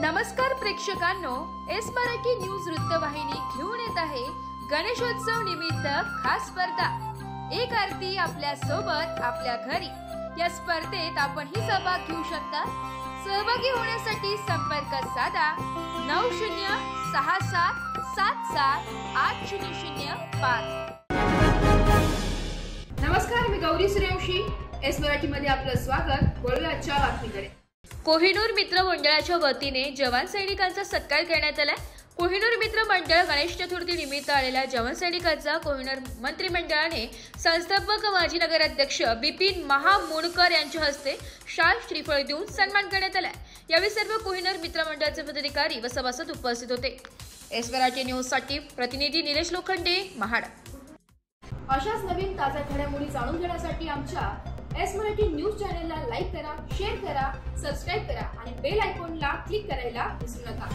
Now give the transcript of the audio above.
नमस्कार प्रेक्षकांनो, S Marathi news वृत्तवाहिनी घेऊन येत आहे गणेशोत्सव निमित्त खास स्पर्धा एक आरती आपल्या सोबत आपल्या घरी। या स्पर्धेत आपणही सहभाग घेऊ शकता। सहभागी होण्यासाठी संपर्क साधा 9067778005। नमस्कार, मी गौरी सूर्यवंशी, एस मराठी मध्ये आपलं स्वागत। बोलूया आजच्या बातमीकडे। कोहिनूर मित्र मंडळाच्या वतीने जवान सैनिकांचा सत्कार करण्यात आला। कोहिनूर मित्र मंडळ गणेश चतुर्थी निमित्त आलेल्या जवान सैनिकांचा कोहिनूर मंत्रिमंडळाने संस्थापक माजी नगराध्यक्ष बिपिन महामुणकर यांच्या हस्ते शाल श्रीफळ देऊन सन्मान करण्यात आला। यावेळी सर्व कोहिनूर मित्र मंडळाचे पदाधिकारी व सभासद उपस्थित होते। एस मराठी न्यूज साठी प्रतिनिधी निलेश लोखंडे, महाड। अशाच नवीन ताज्या घडामोडी जाणून घेण्यासाठी आमच्या एस मराठी न्यूज चॅनलला लाईक करा, शेअर करा, सबस्क्राइब करा आणि बेल आयकॉनला क्लिक करायला विसरू नका।